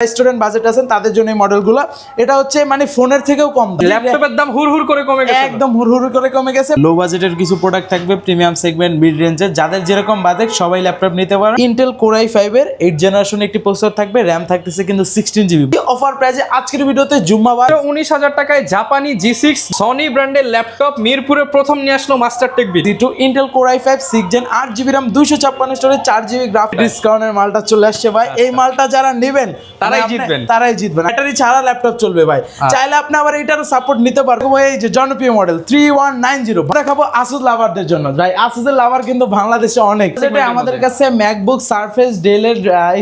Student budget আছেন তাদের জন্য এই মডেলগুলো। এটা হচ্ছে মানে ফোনের থেকেও কম দাম, ল্যাপটপের দাম হুড়হুড় করে কমে গেছে, একদম হুড়হুড় করে কমে গেছে। লো বাজেটের কিছু প্রোডাক্ট থাকবে, প্রিমিয়াম সেগমেন্ট, মিড রেঞ্জের, যাদের যেরকম বাজেট সবাই ল্যাপটপ নিতে পারে। ইন্টেল কোর i5 এর 8 জেনারেশন একটি প্রসেসর থাকবে, র‍্যাম থাকতেছে কিন্তু 16 GB। অফার প্রাইসে আজকের ভিডিওতে জুম্মাবার 19,000 টাকায় জাপানি G6 সনি ব্র্যান্ডের ল্যাপটপ মিরপুরে প্রথম নিয়ে আসলো Mastertech BD. Intel core i5 6 gen 8 GB RAM 256 storage 4 GB graphics. ডিসকাউন্টের মালটা চলে আসছে ভাই, এই মালটা যারা নেবেন তারাই জিতবেন। ব্যাটারি ছাড়া ল্যাপটপ চলবে ভাই। চাইলে আপনি আবার এটারও সাপোর্ট নিতে পারবেন। এই যে জনপ্রিয় মডেল 3190 দেখাবো আসুস লাভারদের জন্য। ভাই আসুসের লাভার কিন্তু বাংলাদেশে অনেক। সেটা আমাদের কাছে ম্যাকবুক, সারফেস, ডেলের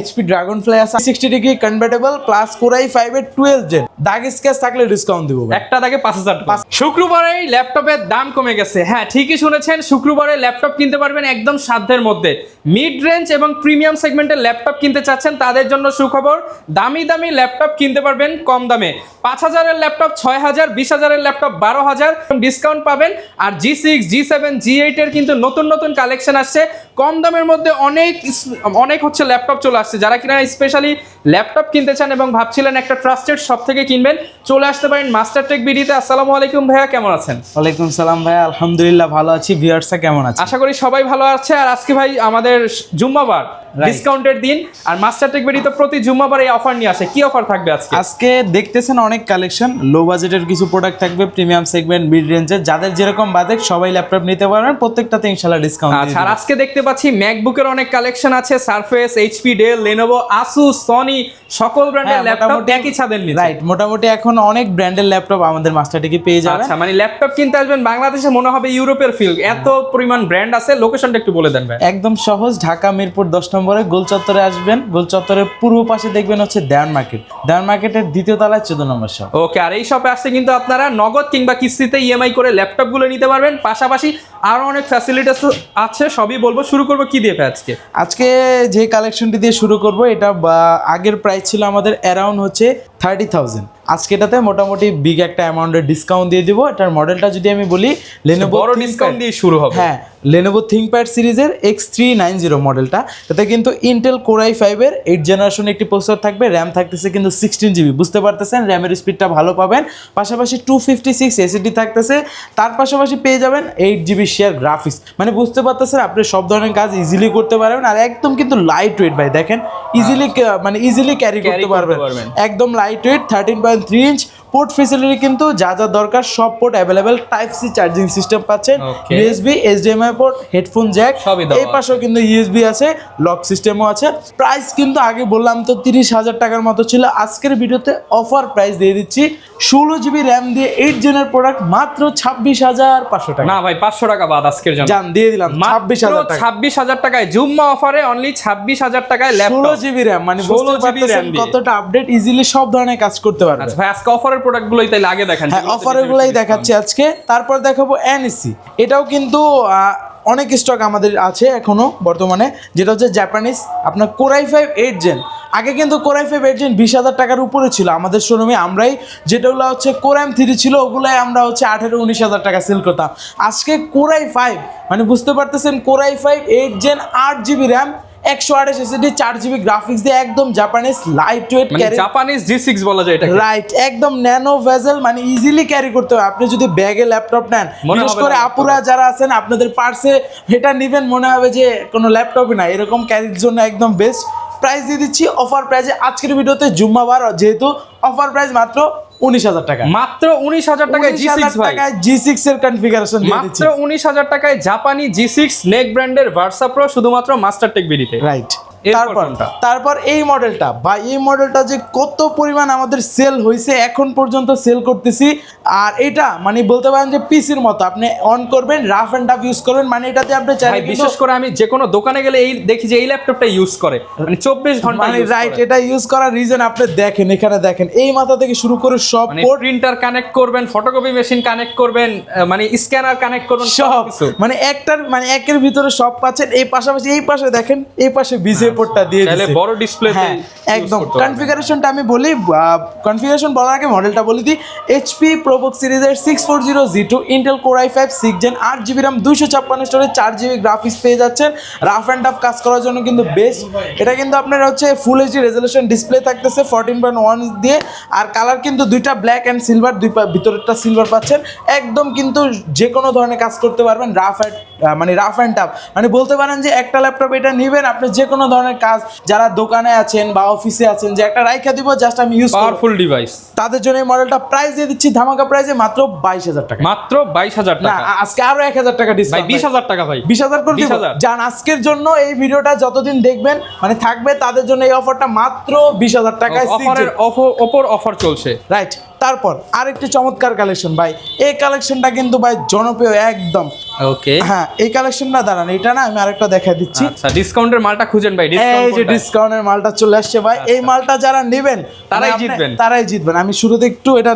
HP ড্রাগনফ্লাই আছে 60 degree convertible plus core i5 এর 12 জেন। দাগ স্কেচ থাকলে ডিসকাউন্ট দিব ভাই, একটা দাগে 5,000 টাকা। শুক্রবারে ল্যাপটপের দাম কমে গেছে। হ্যাঁ ঠিকই শুনেছেন, শুক্রবারে ল্যাপটপ কিনতে পারবেন একদম সাধ্যের মধ্যে। মিড রেঞ্জ এবং প্রিমিয়াম সেগমেন্টের ল্যাপটপ কিনতে চাচ্ছেন তাদের জন্য সুখবর, দামি দামি ল্যাপটপ কিনতে পারবেন কম দামে। 5,000 এর ল্যাপটপ 6,000, 20,000 এর ল্যাপটপ 12,000 ডিসকাউন্ট পাবেন। আর G6, G7, G8 এর কিন্তু নতুন নতুন কালেকশন আসছে কম দামের মধ্যে। অনেক হচ্ছে ল্যাপটপ চলে আসছে। যারা কিনা স্পেশালি ল্যাপটপ কিনতে চান এবং ভাবছিলেন একটা ট্রাস্টেড শপ থেকে কিনবেন, চলে আসতে পারেন মাস্টারটেক বিডিতে। আসসালামু আলাইকুম ভাইয়া, কেমন আছেন? ওয়ালাইকুম সালাম ভাই, আলহামদুলিল্লাহ ভালো আছি। ভিউয়ার্সরা কেমন আছে? আশা করি সবাই ভালো আছে। আর আজকে ভাই আমাদের জুম্মাবার ডিসকাউন্টের দিন, আর মাস্টারটেক বিডিতে প্রতি জুম্মাবার এই অফার নিয়ে আসে। কি অফার থাকবে আজকে? আজকে দেখতেছেন অনেক কালেকশন, লো বাজেটের কিছু প্রোডাক্ট থাকবে, প্রিমিয়াম সেগমেন্ট, মিড রেঞ্জের, যাদের যেরকম বাজেট সবাই ল্যাপটপ নিতে পারবেন। প্রত্যেকটাতে ইনশাআল্লাহ ডিসকাউন্ট। আচ্ছা, আর আজকে দেখতে পাচ্ছি ম্যাকবুকের অনেক কালেকশন আছে, Surface, HP, Dell, Lenovo, Asus, Sony সকল ব্র্যান্ডের ল্যাপটপ একই ছাদের নিচে। রাইট, মোটামুটি এখন অনেক ব্র্যান্ডের ল্যাপটপ আমাদের মাস্টারটেকে পেয়ে যাবেন। আচ্ছা, মানে ল্যাপটপ কিনতে আসবেন বাংলাদেশে মনে হবে ইউরোপের ফিল, এত পরিমাণ ব্র্যান্ড আছে। লোকেশনটা একটু বলে দেন ভাই। একদম সহজ, ঢাকা মিরপুর 10 নম্বরে গোল চত্বরে আসবেন। গোল চত্বরের পূর্ব পাশে দেখবেন হচ্ছে দেওয়ান মার্কেট, দেওয়ান মার্কেটের দ্বিতীয় তলায় 14 নম্বর শপ। ওকে, আর এই শপে আসছে কিন্তু আপনারা নগদ কিংবা কিস্তিতে EMI করে ল্যাপটপ গুলো নিতে পারবেন। পাশাপাশি আরো অনেক ফ্যাসিলিটিস আছে, সবই বলবো। শুরু করবো কি দিয়ে ভাই আজকে? আজকে যে কালেকশনটি দিয়ে শুরু করব, এটা আগের প্রাইস ছিল আমাদের অ্যারাউন্ড হচ্ছে 30,000। আজকে এটাতে মোটামুটি বিগ একটা অ্যামাউন্টের ডিসকাউন্ট দিয়ে দিব। এটার মডেলটা যদি আমি বলি, লেনোভো বড় ডিসকাউন্ট দিয়ে শুরু হবে। হ্যাঁ, লেনোভো থিংকপ্যাড সিরিজের X390 মডেলটা। এতে কিন্তু ইন্টেল কোর i5 এর 8 জেনারেশন একটি প্রসেসর থাকবে, র‍্যাম থাকতেছে কিন্তু 16 GB। বুঝতে পারতেছেন র‍্যামের স্পিডটা ভালো পাবেন। পাশাপাশি 256 SSD থাকতেছে। তার পাশাপাশি পেয়ে যাবেন 8 GB শেয়ার গ্রাফিক্স। মানে বুঝতে পারতেছেন আপনি সব ধরনের কাজ ইজিলি করতে পারবেন। আর একদম কিন্তু লাইট ওয়েট ভাই, দেখেন ইজিলি ক্যারি করতে পারবেন। একদম লাইট ওয়েট, 13.3 ইঞ্চ। পোর্ট ফ্যাসিলিটি কিন্তু যা যা দরকার সব port available. Type C charging system পাচ্ছেন, USB, HDMI port, headphone jack, এই পাশেও কিন্তু USB আছে, লক সিস্টেমও আছে। প্রাইস কিন্তু আগে বললাম তো 30,000 টাকার মতো ছিল। আজকের ভিডিওতে অফার প্রাইস দিয়ে দিচ্ছি 16 GB র্যাম দিয়ে 8 জেনের প্রোডাক্ট মাত্র 26,500 টাকা। না ভাই, 500 টাকা বাদ আজকের জন্য। জান দিয়ে দিলাম 26,000 টাকায় জুম্মা অফারে অনলি 26,000 টাকায় ল্যাপটপ 16 GB র্যাম। মানে 16 GB র্যাম কতটা আপডেট, ইজিলি সব ধরনের কাজ করতে পারবেন। আচ্ছা ভাই, আজকে অফারের প্রোডাক্টগুলোই তাইলে আগে দেখান। হ্যাঁ, অফারগুলোই দেখাচ্ছি আজকে। তারপর দেখাবো NEC। এটাও কিন্তু অনেক স্টক আমাদের আছে এখনো বর্তমানে, যেটা হচ্ছে জাপানিজ আপনার কোর i5 8 জেন। আগে কিন্তু কোর i5 8 জেন 20,000 টাকার উপরে ছিল আমাদের শোরুমে। আমরাই যেটাগুলো হচ্ছে কোর M3 ছিল ওগুলাই আমরা হচ্ছে 18-19,000 টাকা সেল করতাম। আজকে কোর i5 মানে বুঝতে পারতেছেন, core i5 8 gen 8 GB RAM 128 SSD 4 GB graphics দিয়ে একদম Japanese light weight carry, Japanese G6 বলা যায় এটা। রাইট, একদম ন্যানো ভেজেল, মানে ইজিলি ক্যারি করতে হবে। আপনি যদি ব্যাগে ল্যাপটপ নেন, বিশেষ করে আপুরা যারা আছেন আপনাদের পার্সে এটা নেবেন, মনে হবে যে কোনো ল্যাপটপই না, এরকম ক্যারির জন্য একদম বেস্ট। প্রাইস দিয়ে দিচ্ছি অফার প্রাইসে আজকের ভিডিওতে জুম্মাবার, যেহেতু অফার প্রাইস মাত্র 19,000 টাকা। মাত্র 19,000 টাকায় G6 ভাই, G6 এর কনফিগারেশন দিয়ে দিচ্ছি মাত্র 19,000 টাকায় জাপানি G6 নেক ব্র্যান্ডের ভার্সা প্রো, শুধুমাত্র মাস্টারটেক বিডিতে। রাইট। তারপর এই মডেলটা ভাই, এই মডেলটা যে কত পরিমাণ আমাদের সেল হয়েছে, এখন পর্যন্ত সেল করতেছি। আর এটা মানে বলতে পারেন যে পিসির মতো, আপনি অন করবেন, রাফ এন্ড টাফ ইউজ করবেন। মানে এটাতে আপনি চাইলে, বিশেষ করে আমি যে কোনো দোকানে গেলে এই দেখি যে এই ল্যাপটপটা ইউজ করে, মানে 24 ঘন্টা মানে রাইট। এটা ইউজ করার রিজন আপনি দেখেন, এখানে দেখেন এই মাথা থেকে শুরু করে সব পোর্ট, প্রিন্টার কানেক্ট করবেন, ফটোকপি মেশিন কানেক্ট করবেন, মানে স্ক্যানার কানেক্ট করবেন, সব মানে একের ভিতরে সব পাচ্ছেন। এই পাশাপাশি এই পাশে দেখেন, এই পাশে বিজে পোর্টটা দিয়ে চাইলে দিয়েছে বড় ডিসপ্লেতে হ্যাঁ একদম কনফিগারেশনটা আমি বলি কনফিগারেশন বলার আগে মডেলটা বলে দিই এইচপি প্রোবুক সিরিজের 640G2 Intel core i5 6 gen 8GB RAM 256 storage 4GB graphics পেয়ে যাচ্ছেন রাফ অ্যান্ড টাফ কাজ করার জন্য কিন্তু বেস্ট এটা কিন্তু আপনার হচ্ছে ফুল এইচডি রেজোলিউশন ডিসপ্লে থাকতেছে 14.1 দিয়ে আর কালার কিন্তু দুইটা ব্ল্যাক অ্যান্ড সিলভার ভিতরেরটা সিলভার পাচ্ছেন একদম কিন্তু যে কোনো ধরনের কাজ করতে পারবেন রাফ অ্যান্ড টাফ মানে বলতে পারেন যে একটা ল্যাপটপ এটা নেবেন আপনি যে কোনো ধরনের কাজ যারা দোকানে আছেন বা অফিসে আছেন যে একটা রাইখা দিব জাস্ট আমি ইউজ পাওয়ারফুল ডিভাইস তাদের জন্য এই মডেলটা প্রাইস দিয়ে দিচ্ছি ধামাকা প্রাইসে মাত্র 22,000 টাকা মাত্র 22,000 না টাকা আজকে আরো 1,000 টাকা ভাই ডিসকাউন্ট 20,000 টাকা ভাই 20,000 করে দিব 20,000 জান আজকের জন্য এই ভিডিওটা যতদিন দেখবেন মানে থাকবে তাদের জন্য এই অফারটা মাত্র 20,000 টাকায় অফারের ওপর অফার চলছে রাইট তারপর আরেকটি চমৎকার কালেকশন ভাই এই কালেকশনটা কিন্তু ভাই জনপ্রিয় একদম ওকে হ্যাঁ এই কালেকশনটা দাঁড়ান এটা না আমি আরেকটা দেখাই দিচ্ছি আচ্ছা ডিসকাউন্টের মালটা খুঁজেন ভাই এই যে ডিসকাউন্টের মালটা চলে আসছে ভাই এই মালটা যারা নেবেন তারাই মানে জিতবেন। তারাই জিতবেন আমি শুরুতে একটু এটা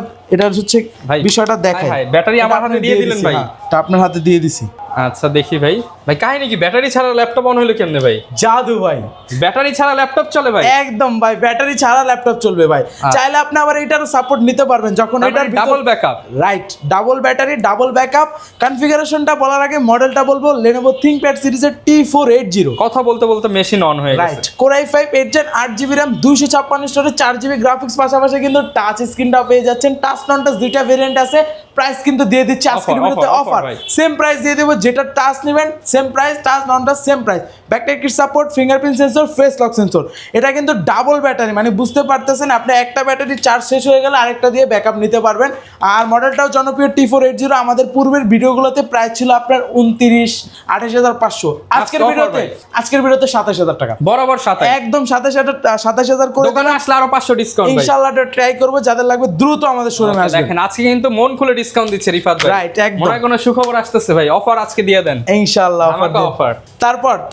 হচ্ছে ভাই, বিষয়টা দেখাই হায় হায়, ব্যাটারি এটা আমার আপনি হাতে দিয়ে দিলেন দিছি, ভাই। হ্যাঁ, এটা আপনার হাতে দিয়ে দিছি আচ্ছা দেখি ভাই ভাই কাহিনী কি ব্যাটারি ছাড়া ল্যাপটপ অন হলো কেমনে ভাই জাদু ভাই ব্যাটারি ছাড়া ল্যাপটপ চলে ভাই একদম ভাই ব্যাটারি ছাড়া ল্যাপটপ চলবে ভাই চাইলে আপনি আবার এটারও সাপোর্ট নিতে পারবেন যখন এটার double backup right double battery double backup কনফিগারেশনটা বলার আগে মডেলটা বলবো Lenovo ThinkPad সিরিজের T480 কথা বলতে বলতে মেশিন অন হয়ে রাইট গেছে Core i5 8 Gen 8GB RAM 256 storage 4GB graphics পাশাপাশি কিন্তু টাচ স্ক্রিনটাও পেয়ে যাচ্ছেন টাচ নন টাচ দুইটা ভেরিয়েন্ট আছে প্রাইস কিন্তু দিয়ে দিচ্ছি আজকের Offer, ভিডিওতে offer, অফার ভাই। সেম প্রাইস দিয়ে দেবো যেটা টাচ নেবেন সেম প্রাইস টাচ নন touch same price backlight kit support fingerprint sensor face lock sensor এটা কিন্তু ডাবল ব্যাটারি মানে বুঝতে পারতেছেন আপনি একটা ব্যাটারি চার্জ শেষ হয়ে গেলে আরেকটা দিয়ে ব্যাকআপ নিতে পারবেন আর মডেলটাও জনপ্রিয় T480 আমাদের পূর্বের ভিডিওগুলোতে প্রাইস ছিল আপনার 29,28,500 আজকের ভিডিওতে 27,000 টাকা বরাবর সাথে একদম 27,000 করে দোকানে আসলে আরো 500 ডিসকাউন্ট ভাই ইনশাআল্লাহ ট্রাই করবো যাদের লাগবে দ্রুত আমাদের শোরুমে আসবেন দেখেন আজকে কিন্তু মন খুলে ডিসকাউন্ট দিচ্ছে রিফাত ভাই Right, একদম। মনে হয় কোনো সুখবর আসতেছে ভাই অফার আজকে দিয়ে দেন ইনশাআল্লাহ আমাকে offer।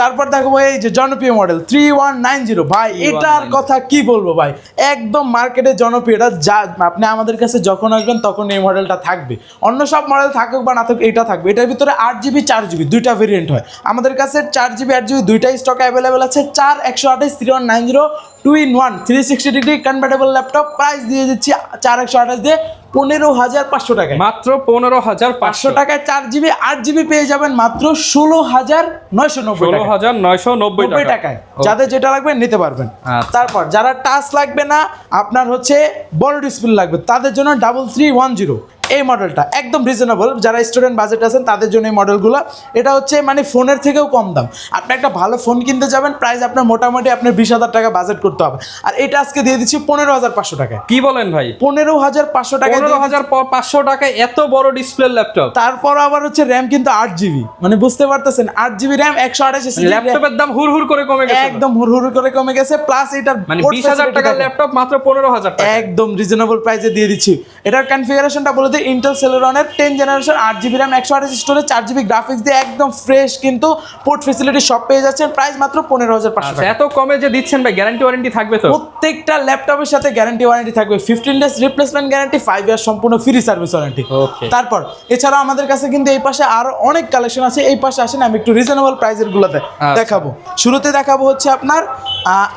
তারপর দেখো এই যে জনপ্রিয় মডেল 3190 ভাই এটার কথা কি বলবো ভাই একদম মার্কেটে জনপ্রিয় এটা যা আপনি আমাদের কাছে যখন আসবেন তখন এই মডেলটা থাকবে অন্য সব মডেল থাকুক বা না থাকুক এটা থাকবে এটার ভিতরে 8GB 4GB দুইটা ভেরিয়েন্ট হয় আমাদের কাছে 4GB 8GB দুইটাই স্টক অ্যাভেলেবেল আছে 4128 3190 2-in-1 360 degree convertible laptop price দিয়ে দিচ্ছি 4128 দিয়ে 15,500 টাকায় মাত্র 15,500 টাকায় 4GB 8GB পেয়ে যাবেন মাত্র 16,990 টাকা 16,990 টাকায় যাদের যেটা লাগবে নিতে পারবেন আচ্ছা। তারপর যারা টাচ লাগবে না আপনার হচ্ছে বড় ডিসপ্লে লাগবে তাদের জন্য 3310 এই মডেলটা একদম রিজনেবল যারা স্টুডেন্ট বাজেট আছেন তাদের জন্য এই মডেলগুলো এটা হচ্ছে মানে ফোনের থেকেও কম দাম আপনি একটা ভালো ফোন কিনতে যাবেন প্রাইস আপনার মোটামুটি আপনার 20,000 টাকা বাজেট করতে হবে আর এটা আজকে দিয়ে দিচ্ছি 15,500 টাকায় কি বলেন ভাই 15,500 টাকা 15,500 টাকায় এত বড় ডিসপ্লে ল্যাপটপ তারপর আবার হচ্ছে র্যাম কিন্তু 8GB মানে বুঝতে পারতেছেন 8GB র্যাম 128 ল্যাপটপের দাম হুড় করে কমে গেছে একদম হুড় করে কমে গেছে প্লাস এটার মানে port 20,000 facility টাকার দেখেন। ল্যাপটপ মাত্র 15,000 টাকা একদম রিজনেবল প্রাইসে দিয়ে দিচ্ছি এটার কনফিগারেশনটা বলে দিই ইন্টেল সেলেরনের 10 generation 8GB RAM 128 storage 4GB graphics দিয়ে একদম ফ্রেশ কিন্তু পোর্ট ফ্যাসিলিটি সব পেয়ে যাচ্ছেন প্রাইস মাত্র 15,500 টাকা এত কমে যে দিচ্ছেন ভাই গ্যারান্টি ওয়ারেন্টি থাকবে তো প্রত্যেকটা ল্যাপটপের সাথে গ্যারান্টি ওয়ারেন্টি থাকবে 15 ডেজ রিপ্লেসমেন্ট গ্যারান্টি 5 ইয়ার সম্পূর্ণ ফ্রি সার্ভিস ওয়ারেন্টি Okay. তারপর এছাড়াও আমাদের কাছে কিন্তু এই পাশে আরো অনেক কালেকশন আছে এই পাশে আসেন আমি একটু রিজনেবল প্রাইসের গুলোতে দেখাবো শুরুতে দেখাবো হচ্ছে আপনার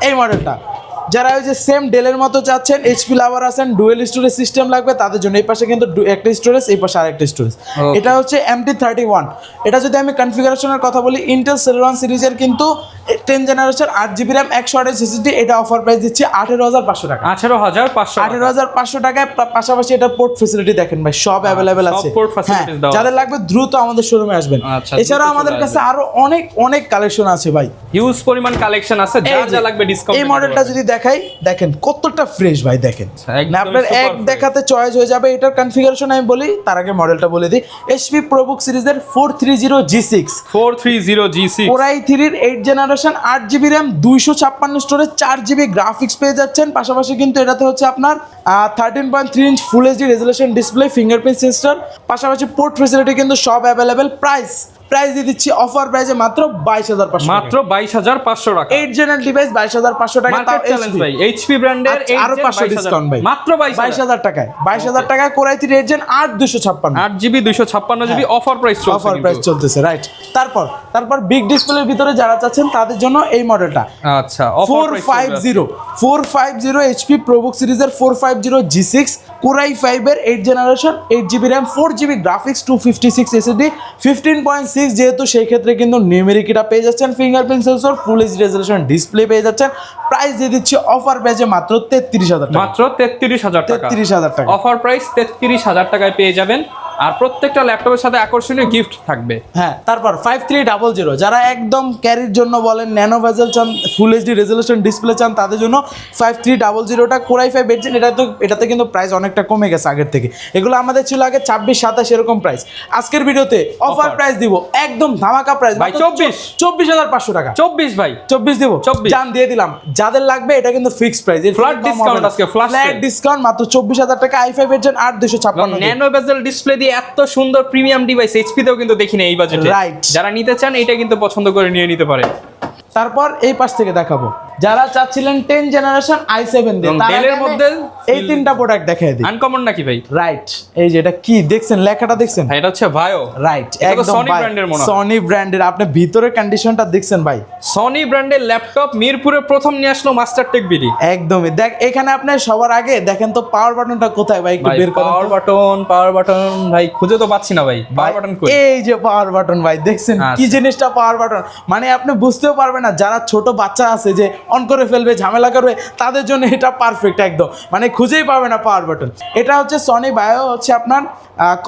এই মডেলটা যারা ওই যে সেম ডেলের মতো চাচ্ছেন এইচপি লাভার আছেন ডুয়েল স্টোরেজ সিস্টেম লাগবে তাদের জন্য এই পাশে কিন্তু একটা স্টোরেজ এই পাশে আরেকটা স্টোরেজ এটা হচ্ছে MT31 এটা যদি আমি কনফিগারেশনের কথা বলি ইন্টেল সেলেরন সিরিজের কিন্তু 10 জেনারেশন 8GB RAM 128 SSD এটা অফার প্রাইস দিচ্ছি 18,500 টাকা 18,500 18,500 টাকায় পাশাপাশি এটা পোর্ট ফ্যাসিলিটি দেখেন ভাই সব অ্যাভেলেবেল আছে port facilities দেওয়া যাদের লাগবে দ্রুত আমাদের শোরুমে আসবেন আচ্ছা, এছাড়াও দ্রুত আমাদের চলে কাছে আরো অনেক কালেকশন আছে ভাই হিউজ পরিমাণ কালেকশন আছে যা লাগবে ডিসকাউন্ট এই মডেলটা যদি দেখাই দেখেন কতটা ফ্রেশ ভাই দেখেন একদম না আপনার super এক fresh। দেখাতে চয়েস হয়ে যাবে এটার কনফিগারেশন আমি বলি তার আগে মডেলটা বলে দিই HP ProBook সিরিজের 430G6 430G6 Core i3 এর 8 generation 8GB RAM 256 storage 4GB graphics পেয়ে যাচ্ছেন পাশাপাশি কিন্তু এটাতে হচ্ছে আপনার 13.3 inch full HD resolution display fingerprint sensor পাশাপাশি পোর্ট ফ্যাসিলিটি কিন্তু সব অ্যাভেলেবেল প্রাইস প্রাইস দিয়ে দিচ্ছি অফার প্রাইসে মাত্র 22,500 মাত্র 22,500 টাকা। 8 জেনারেল ডিভাইস 22,500 টাকা, তাও মার্কেট চ্যালেঞ্জ HP ভাই, এইচপি ব্র্যান্ডের আরো 500 ডিসকাউন্ট ভাই, মাত্র 22,000 টাকায়, 22,000 টাকায় core i 3 8 gen 8,256 8GB 256GB offer price চলছে, অফার প্রাইস চলতেছে, রাইট। তারপর বিগ ডিসপ্লের ভিতরে যারা চাচ্ছেন তাদের জন্য এই মডেলটা আচ্ছা অফার প্রাইস 450 HP প্রোবুক সিরিজের 450 G6 কোরাই 5 এর 8 generation, 8GB RAM, 4GB graphics, 256 SSD, 15.6, যেহেতু সেই ক্ষেত্রে কিন্তু নিউমেরিক এটা পেয়ে যাচ্ছেন, fingerprint sensor, full HD resolution display পেয়ে যাচ্ছেন। প্রাইস দিয়ে দিচ্ছি অফার প্রাইসে মাত্র 33,000 টাকা, মাত্র 33,000 টাকা, 33,000 টাকা অফার প্রাইস 33,000 টাকায় পেয়ে যাবেন। আর প্রত্যেকটা ল্যাপটপের সাথে আকর্ষণীয় গিফট থাকবে। হ্যাঁ, তারপর 5300 যারা একদম ক্যারির জন্য বলেন, ন্যানো ভেজেল চান, ফুল এইচডি রেজোলিউশন ডিসপ্লে চান, তাদের জন্য 5300টা কোরাই 5 8 জেন, এটাতে কিন্তু প্রাইস অনেকটা কমে গেছে আগের থেকে। এগুলো আমাদের ছিল আগে 26-27 এরকম প্রাইস। আজকের ভিডিওতে অফার প্রাইস দিব একদম ধামাকা প্রাইস ভাই 24,500 টাকা। 24 ভাই 24 দিব, 24 জান দিয়ে দিলাম। যাদের লাগবে এটা কিন্তু ফিক্সড প্রাইস, ফ্ল্যাট ডিসকাউন্ট আজকে, ফ্ল্যাট ডিসকাউন্ট মাত্র 24,000 টাকা, i5 8 জেন 8,256 ন্যানো বেজেল ডিসপ্লে দিয়ে এত সুন্দর প্রিমিয়াম ডিভাইস এইচপি তেও কিন্তু দেখিনি এই বাজেটে। রাইট, যারা নিতে চান এটা কিন্তু পছন্দ করে নিয়ে নিতে পারে। তারপর এই পাশ থেকে দেখাবো যারা চাচ্ছিলেন 10 জেনারেশন i7 দিয়ে, ডেলের মধ্যে এই তিনটা প্রোডাক্ট দেখাই দিই। আনকমন নাকি ভাই? রাইট, এই যে এটা কি দেখছেন, লেখাটা দেখছেন, এটা হচ্ছে ভাইও। রাইট, একদম সনি ব্র্যান্ডের মনে হয়। সনি ব্র্যান্ডের, আপনি ভিতরের কন্ডিশনটা দেখছেন ভাই, সনি ব্র্যান্ডের ল্যাপটপ মিরপুরে প্রথম নিয়ে আসলো মাস্টার টেক বিডি। একদমই। দেখ এখানে আপনি সবার আগে দেখেন তো পাওয়ার বাটনটা কোথায় ভাই, একটু বের করেন। পাওয়ার বাটন ভাই খুঁজে তো পাচ্ছি না ভাই, পাওয়ার বাটন কই? এই যে পাওয়ার বাটন ভাই, দেখছেন কি জিনিসটা পাওয়ার বাটন, মানে আপনি বুঝতেও পারবেন না, যারা ছোট বাচ্চা আছে যে অন করে ফেলবে, ঝামেলা করবে, তাদের জন্য এটা পারফেক্ট একদম, মানে খুঁজেই পাবে না পাওয়ার বাটন। এটা হচ্ছে সনি বায়ো, হচ্ছে আপনার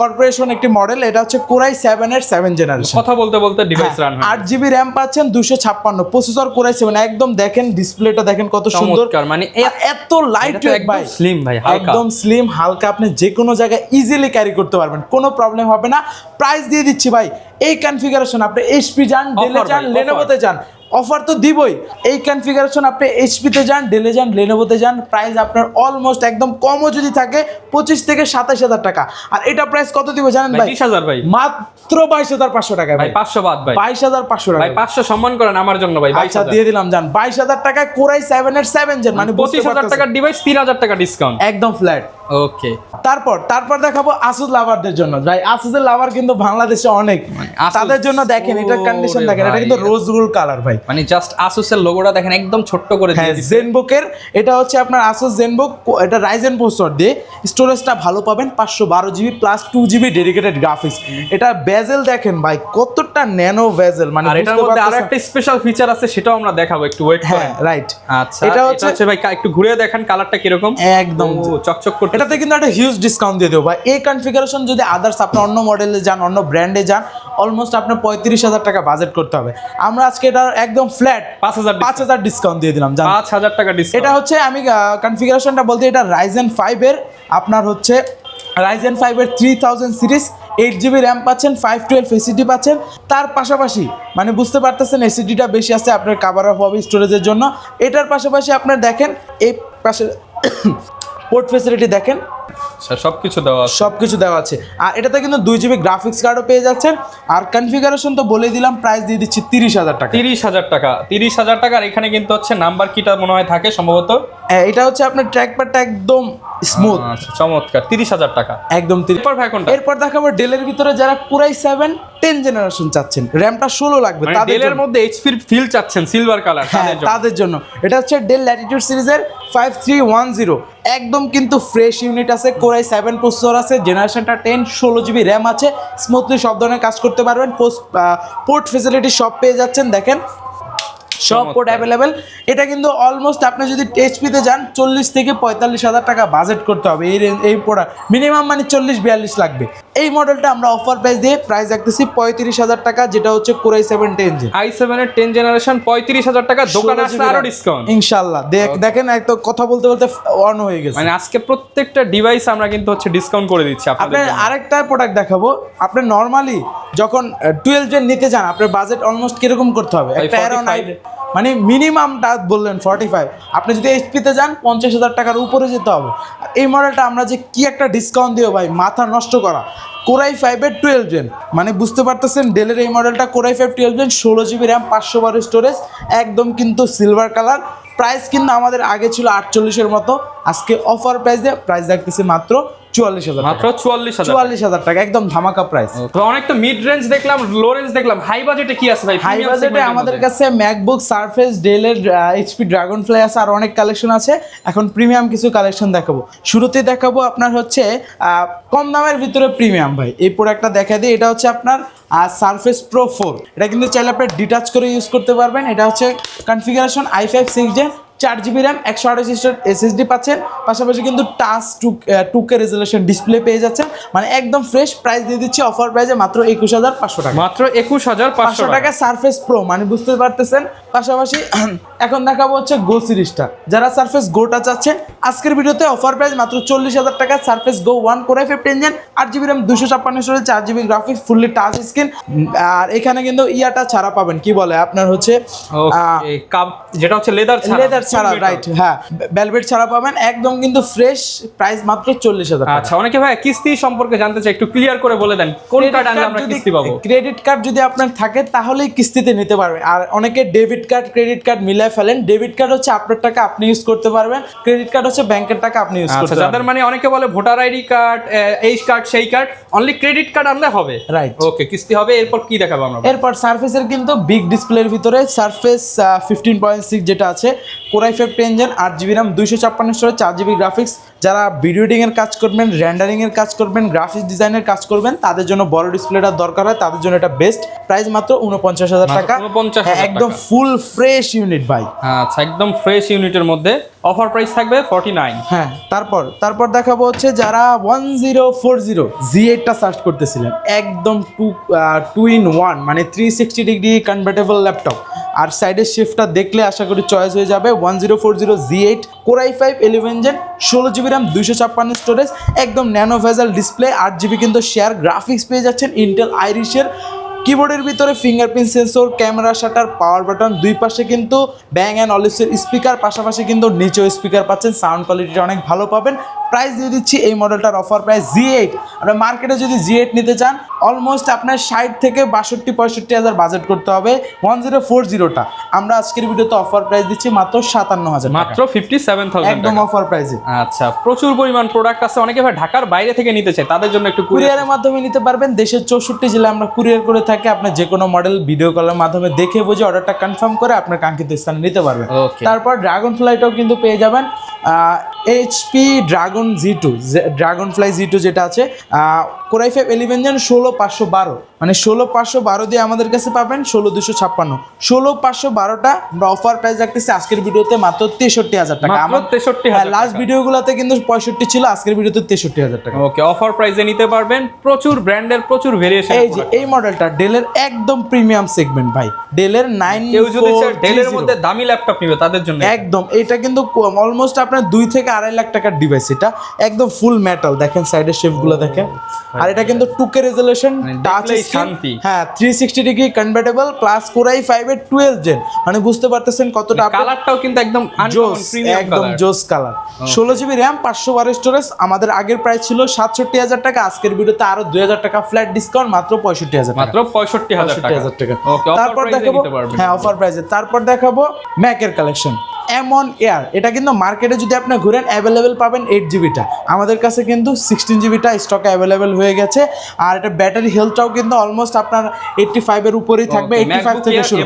কর্পোরেশন একটি মডেল, এটা হচ্ছে কোরাই 7 এর 7 জেনারেশন। কথা বলতে বলতে ডিভাইস রান হয়। 8GB RAM পাচ্ছেন, 256 প্রসেসর কোরাই 7, একদম দেখেন ডিসপ্লেটা দেখেন কত সুন্দর, মানে এত লাইট ওয়েট ভাই, স্লিম ভাই, একদম স্লিম হালকা, আপনি যে কোনো জায়গায় ইজিলি ক্যারি করতে পারবেন, কোনো প্রবলেম হবে না। প্রাইস দিয়ে দিচ্ছি ভাই, এই কনফিগারেশন আপনি এইচপি যান, ডেলে যান, লেনোভোতে যান, অফার তো দিবই। এই কনফিগারেশন আপনি এইচপিতে যান, ডেলে যান, লেনোভোতে যান, প্রাইস আপনার অলমোস্ট একদম কমও যদি থাকে 25 থেকে 27,000 টাকা। আর এটা প্রাইস কত দিব জানেন ভাই? 20,000 ভাই, মাত্র 22,500 টাকা ভাই, 500 বাদ ভাই, 22,500 টাকা ভাই 500 সম্মান করেন আমার জন্য ভাই। আচ্ছা দিয়ে দিলাম জান, 22,000 টাকায় কোরাই 7 এর 7 জেন, মানে 25,000 টাকার ডিভাইস 3,000 টাকা ডিসকাউন্ট, একদম ফ্ল্যাট। ওকে, তারপর দেখাবো আসুস লাভারদের জন্য। ভাই আসুসের লাভার কিন্তু বাংলাদেশে অনেক, তাদের জন্য দেখেন এটার কন্ডিশন দেখেন, এটা কিন্তু রোজ গোল্ড কালার ভাই, মানে জাস্ট আসুসের লোগোটা দেখেন একদম ছোট্ট করে দিয়ে দিয়েছে। জেনবুকের এটা হচ্ছে আপনার আসুস জেনবুক, এটা রাইজেন প্রসেসর দিয়ে, স্টোরেজটা ভালো পাবেন 512GB plus 2GB dedicated graphics. এটা বেজেল দেখেন ভাই কতটা ন্যানো বেজেল, মানে আর এটার মধ্যে আরো একটা স্পেশাল ফিচার আছে, সেটাও আমরা দেখাবো, একটু ওয়েট করেন। হ্যাঁ রাইট, আচ্ছা এটা হচ্ছে ভাই একটু ঘুরে দেখেন কালারটা কিরকম, একদম চকচক করতে। এটাতে কিন্তু একটা হিউজ ডিসকাউন্ট দিয়ে দেবো ভাই। এই কনফিগারেশন যদি আদার্স আপনি অন্য মডেলে যান, অন্য ব্র্যান্ডে যান, অলমোস্ট আপনার 35,000 টাকা বাজেট করতে হবে। আমরা আজকে এটা একদম ফ্ল্যাট 5,000 ডিসকাউন্ট দিয়ে দিলাম, 5,000 টাকা ডিসকাউন্ট। এটা হচ্ছে আমি কনফিগারেশনটা বলতে, এটা রাইজেন 5 এর আপনার হচ্ছে রাইজেন 5 এর 3000 সিরিজ, 8GB RAM পাচ্ছেন, 512 এসএসডি পাচ্ছেন। তার পাশাপাশি মানে বুঝতে পারতেছেন এসএসডিটা বেশি আছে আপনার কাভার অফ হবে স্টোরেজের জন্য। এটার পাশাপাশি আপনার দেখেন এই পাশে পোর্ট ফ্যাসিলিটি দেখেন, সবকিছু দেওয়া আছে। আর এটাতে কিন্তু 2GB গ্রাফিক্স কার্ডও পেয়ে যাচ্ছেন। আর কনফিগারেশন তো বলে দিলাম, প্রাইস দিয়ে দিচ্ছি 30,000 টাকা। 30,000 টাকা। আর এখানে কিন্তু হচ্ছে নাম্বার কিটা মনে হয় থাকে সম্ভবত। এটা হচ্ছে আপনার ট্র্যাকপ্যাডটা একদম স্মুথ, চমৎকার। 30,000 টাকা একদম। এরপর দেখাবো ডেলের ভিতরে যারা কোরাই 7 10 জেনারেশন চাচ্ছেন, র্যামটা 16 লাগবে, ডেলের মধ্যে এইচপির ফিল চাচ্ছেন সিলভার কালার, তাদের জন্য এটা হচ্ছে ডেল ল্যাটিটিউড সিরিজের 5310, একদম কিন্তু ফ্রেশ ইউনিট আছে, কোরাই 7 প্রসেসর আছে, জেনারেশনটা 10, 16GB র্যাম আছে, স্মুথলি সব ধরনের কাজ করতে পারবেন। পোর্ট ফেসিলিটি সব পেয়ে যাচ্ছেন, দেখেন সব পোর্ট অ্যাভেলেবেল। এটা কিন্তু অলমোস্ট আপনি যদি এইচপিতে যান 40 থেকে 45,000 টাকা বাজেট করতে হবে এই প্রোডাক্ট, মিনিমাম মানে 40-42 লাগবে। এই মডেলটা আমরা অফার প্রাইস দিয়ে প্রাইস রাখতেছি 35,000 টাকা, যেটা হচ্ছে কোরাই 7 10 জেন, i7 এর 10 জেনারেশন 35,000 টাকা, দোকানে আসলে আরো ডিসকাউন্ট ইনশাআল্লাহ। দেখেন একটু কথা বলতে বলতে অন হয়ে গেছে, মানে আজকে প্রত্যেকটা ডিভাইস আমরা কিন্তু হচ্ছে ডিসকাউন্ট করে দিচ্ছি আপনাদের। আরেকটা প্রোডাক্ট দেখাবো, আপনি নরমালি যখন 12 জেন নিতে যান আপনার বাজেট অলমোস্ট কিরকম করতে হবে? একটা মানে মিনিমামটা বললেন 45, আপনি যদি এইচপিতে যান 50,000 টাকার উপরে যেতে হবে। আর এই মডেলটা আমরা যে কি একটা ডিসকাউন্ট দিও ভাই, মাথা নষ্ট করা। কোরাই 5-এর 12 জেন, মানে বুঝতে পারতেছেন ডেলের এই মডেলটা core i 5 12 gen, 16 GB RAM, 512 storage, একদম কিন্তু সিলভার কালার। প্রাইস কিন্তু আমাদের আগে ছিল 48-এর মতো, আজকে অফার প্রাইস রাখতেছি মাত্র 44,000, মাত্র 44,000, 44,000 টাকা, একদম ধামাকা প্রাইস। তো অনেক তো মিড রেঞ্জ দেখলাম, লো রেঞ্জ দেখলাম, হাই বাজেটে কি আছে ভাই? হাই Premium বাজেটে segment এর আমাদের মধ্যে। কাছে ম্যাকবুক, সারফেস, ডেলের, এইচপি ড্রাগনফ্লাই আছে, আর অনেক কালেকশন আছে। এখন প্রিমিয়াম কিছু কালেকশন দেখাবো। শুরুতেই দেখাবো আপনার হচ্ছে কম দামের ভিতরে প্রিমিয়াম ভাই, এই প্রোডাক্টটা দেখা দিই। এটা হচ্ছে আপনার সারফেস প্রো 4, এটা কিন্তু চাইলে আপনি ডিটাচ করে ইউজ করতে পারবেন। এটা হচ্ছে configuration i5 6 gen, 4 GB RAM, 128 SSD পাচ্ছেন, পাশাপাশি কিন্তু টাচ 2K রেজোলিউশন ডিসপ্লে পেয়ে যাচ্ছেন, মানে একদম ফ্রেশ। প্রাইস দিয়ে দিচ্ছি অফার প্রাইসে মাত্র 21,500 টাকা, মাত্র 21,500 টাকা সারফেস প্রো, মানে বুঝতে পারতেছেন। পাশাপাশি এখন দেখাবো হচ্ছে গো সিরিজটা, যারা সারফেস গোটা চাচ্ছেন আজকের ভিডিওতে অফার প্রাইস মাত্র 40,000 টাকা। Surface Go 1 Core i 15 gen, 8 GB RAM, 256 storage, 4 GB graphics, fully touch screen. আর এখানে কিন্তু ইয়াটা ছাড়া পাবেন, কি বলে আপনার হচ্ছে ওকে কাপ, যেটা হচ্ছে লেদার ছাড়া, রাইট, হ্যাঁ, ভেলভেট ছাড়া পাবেন, একদম কিন্তু ফ্রেশ। প্রাইস মাত্র 40,000 টাকা। আচ্ছা, অনেকে ভাই কিস্তি সম্পর্কে জানতে চাই, একটু ক্লিয়ার করে বলে দেন কোন কার্ড আনলে আমরা কিস্তি পাবো? ক্রেডিট কার্ড যদি আপনার থাকে তাহলেই কিস্তিতে নিতে পারবেন। আর অনেকে ডেবিট কার্ড, ক্রেডিট কার্ড মিলায় ফেলেন। ডেবিট কার্ড হচ্ছে আপনার টাকা আপনি ইউজ করতে পারবেন, ক্রেডিট কার্ড হচ্ছে ব্যাংকের টাকা আপনি ইউজ করতে আচ্ছা, পারবেন। যাদের মানে অনেকে বলে ভোটার আইডি কার্ড, এই কার্ড সেই কার্ড, অনলি ক্রেডিট কার্ড আনলে হবে, রাইট। ওকে, কিস্তি হবে। এরপর কি দেখাবো আমরা? এরপর সারফেসের কিন্তু বিগ ডিসপ্লের ভিতরে সারফেস 15.6 যেটা আছে, core i 5 10 gen, 8 GB RAM, 256 storage, 4 GB graphics. যারা ভিডিও এডিটিং এর কাজ করবেন, রেন্ডারিং এর কাজ করবেন, গ্রাফিক্স ডিজাইনের কাজ করবেন, তাদের জন্য বড় ডিসপ্লেটা দরকার হয়, তাদের জন্য এটা বেস্ট। প্রাইস মাত্র 49,000 টাকা, 49,000 হ্যাঁ, একদম টাকা। ফুল ফ্রেশ ইউনিট ভাই। আচ্ছা, একদম ফ্রেশ ইউনিটের মধ্যে অফার প্রাইস থাকবে 49। হ্যাঁ, তারপর দেখাবো হচ্ছে যারা 1040 Z8টা সার্চ করতেছিলেন, একদম 2 in 1, মানে 360 ডিগ্রি কনভার্টেবল ল্যাপটপ। আর সাইডের শিফটটা দেখলে আশা করি চয়েস হয়ে যাবে। 1040 Z8 core i 5 11 gen, 16 GB RAM, 256 storage, একদম ন্যানো ভেজাল ডিসপ্লে, 8 GB কিন্তু শেয়ার গ্রাফিক্স পেয়ে যাচ্ছেন ইন্টেল আইরিশের। কিবোর্ডের ভিতরে fingerprint sensor, camera shutter, power button, দুই পাশে কিন্তু ব্যাং অ্যান্ড অলিভসের স্পিকার, পাশাপাশি কিন্তু নিচেও স্পিকার পাচ্ছেন, সাউন্ড কোয়ালিটিটা অনেক ভালো পাবেন। প্রাইস দিয়ে দিচ্ছি এই মডেলটার অফার প্রাইস Z8। আপনার মার্কেটে যদি Z8 নিতে চান অলমোস্ট আপনার 60 থেকে 62-65 হাজার বাজেট করতে হবে। 1040টা আমরা আজকের ভিডিওতে অফার প্রাইস দিচ্ছি মাত্র 57,000 টাকা, মাত্র 57,000 একদম অফার প্রাইসে। আচ্ছা, প্রচুর পরিমাণ প্রোডাক্ট আছে। অনেকে ভাই ঢাকার বাইরে থেকে নিতে চায়, তাদের জন্য একটু কুরিয়ারের মাধ্যমে নিতে পারবেন। দেশের 64 জেলায় আমরা কুরিয়ার করে থাকি। আপনি যে কোনো মডেল ভিডিও কলের মাধ্যমে দেখে বুঝে অর্ডারটা কনফার্ম করে আপনার কাঙ্ক্ষিত স্থানে নিতে পারবেন। Okay. তারপর ড্রাগন ফ্লাইটাও কিন্তু পেয়ে যাবেন, এইচপি ড্রাগন ফ্লাই Z2 যেটা আছে, কোরাই 5 11 জেন, 16,512, মানে 16,512 দিয়ে আমাদের কাছে পাবেন 16,256। 16,512টা আমরা অফার প্রাইস রাখতেছি আজকের ভিডিওতে মাত্র 63,000 টাকা। মাত্র 63,000 লাস্ট ভিডিওগুলোতে কিন্তু 65 ছিল, আজকের ভিডিওতে 63,000 টাকা। ওকে, অফার প্রাইসে নিতে পারবেন। প্রচুর ব্র্যান্ডের, প্রচুর ভেরিয়েশন। এই যে এই মডেলটা ডেলের একদম প্রিমিয়াম সেগমেন্ট ভাই, ডেলের 9 কেউ যদি চায় ডেলের মধ্যে দামি ল্যাপটপ নিবে তাদের জন্য একদম। এটা কিন্তু অলমোস্ট আপনার 2 থেকে 2.5 লাখ টাকার ডিভাইস। এটা একদম ফুল মেটাল, দেখেন সাইডের শেপগুলো দেখেন। আর এটা কিন্তু 2K রেজোলিউশন, টাচ শান্তি, হ্যাঁ, 360 ডিগ্রি কনভার্টেবল, প্লাস কোরাই 5 এর 12 জেন, মানে বুঝতে পারতেছেন কতটা কালারটাও কিন্তু একদম জোস, প্রিমিয়াম একদম জোস কালার। 16 GB RAM, 512 storage. আমাদের আগের প্রাইস ছিল 67,000 টাকা, আজকের ভিডিওতে আরো 2,000 টাকা ফ্ল্যাট ডিসকাউন্ট, মাত্র 65,000 টাকা, মাত্র 65,000 টাকা। ওকে, তারপর দেখাবো, হ্যাঁ, অফার প্রাইসে। তারপর দেখাবো ম্যাকের কালেকশন এমন এয়ার। এটা কিন্তু মার্কেটে যদি আপনি ঘুরেন অ্যাভেলেবেল পাবেন 8 জিবিটা, আমাদের কাছে কিন্তু 16 জিবিটা স্টকে অ্যাভেলেবেল হয়ে গেছে। আর এটা ব্যাটারি হেলথটাও কিন্তু অলমোস্ট আপনার 85 এর উপরেই থাকবে, 85 থেকে শুরু।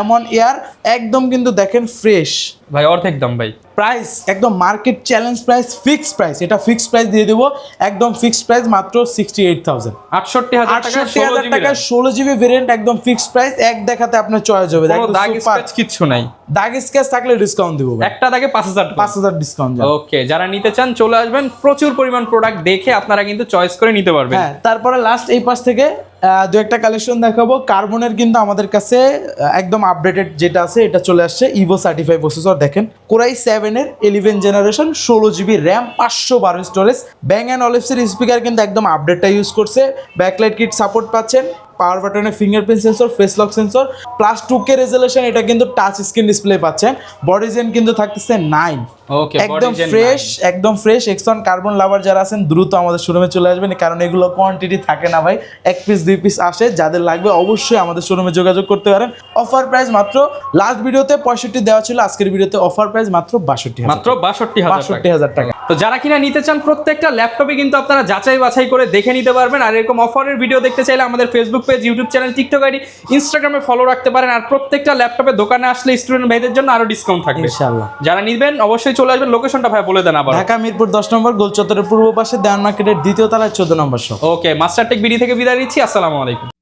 M1 এয়ার একদম কিন্তু দেখেন ফ্রেশ ভাই, অর্ধেক দাম ভাই। প্রাইস একদম market challenge price, fixed price. এটা ফিক্সড প্রাইস দিয়ে দেবো, একদম ফিক্সড প্রাইস মাত্র 68,000, 68,000 টাকা 16 জিবি ভেরিয়েন্ট, একদম ফিক্সড প্রাইস। এক দেখাতে আপনার চয়েস হবে, কোনো দাগ স্ক্র্যাচ কিচ্ছু নাই। দাগ স্ক্র্যাচ থাকলে ডিসকাউন্ট দিব, একটা দাগে 5,000 ডিসকাউন্ট। ওকে, যারা নিতে চান চলে আসবেন, প্রচুর পরিমাণ প্রোডাক্ট দেখে আপনারা কিন্তু চয়েস করে নিতে পারবেন। হ্যাঁ, তারপরে লাস্ট এই পাশ থেকে দু একটা কালেকশন দেখাবো। কার্বনের কিন্তু আমাদের কাছে একদম আপডেটেড যেটা আছে এটা চলে আসছে, ইভো সার্টিফাইড প্রসেসর। দেখেন কোরাই 7 এর 11 generation, 16 GB RAM, 512 storage, Bang and অলিভসের স্পিকার কিন্তু একদম আপডেটটা ইউজ করছে। ব্যাকলাইট কিট সাপোর্ট পাচ্ছেন, পাওয়ার বাটনের fingerprint sensor, face lock sensor plus 2K resolution, এটা কিন্তু টাচ স্ক্রিন ডিসপ্লে পাচ্ছেন। বডি জেন কিন্তু থাকতেছে 9। ওকে, একদম ফ্রেশ এক্সন কার্বন লাভার যারা আছেন দ্রুত আমাদের শোরুমে চলে আসবেন, কারণ এগুলো কোয়ান্টিটি থাকে না ভাই, 1 পিস 2 পিস আসে। যাদের লাগবে অবশ্যই আমাদের শোরুমে যোগাযোগ করতে পারেন। অফার প্রাইস মাত্র, লাস্ট ভিডিওতে 65 দেওয়া ছিল, আজকের ভিডিওতে অফার প্রাইস মাত্র 62,000, মাত্র 62,000 টাকা। তো যারা কিনা নিতে চান প্রত্যেকটা ল্যাপটপে কিন্তু আপনারা যাচাই বাছাই করে দেখে নিতে পারবেন। আর এরকম অফারের ভিডিও দেখতে চাইলে আমাদের Facebook page, YouTube channel, TikTok ID, ইনস্টাগ্রামে ফলো রাখতে পারেন। আর প্রত্যেকটা ল্যাপটপে দোকানে আসলে স্টুডেন্ট ভাইদের জন্য আরো ডিসকাউন্ট থাকবে ইনশাআল্লাহ। যারা নিবেন অবশ্যই চলে আসবেন। লোকেশনটা ভাই বলে দেন আবার। ঢাকা মিরপুর 10 নম্বর গোল চত্বরের পূর্ব পাশে দেওয়ান মার্কেটের দ্বিতীয় তলায় 14 নম্বর শপ। ওকে, মাস্টারটেক বিডি থেকে বিদায় নিচ্ছি। আসসালামু আলাইকুম।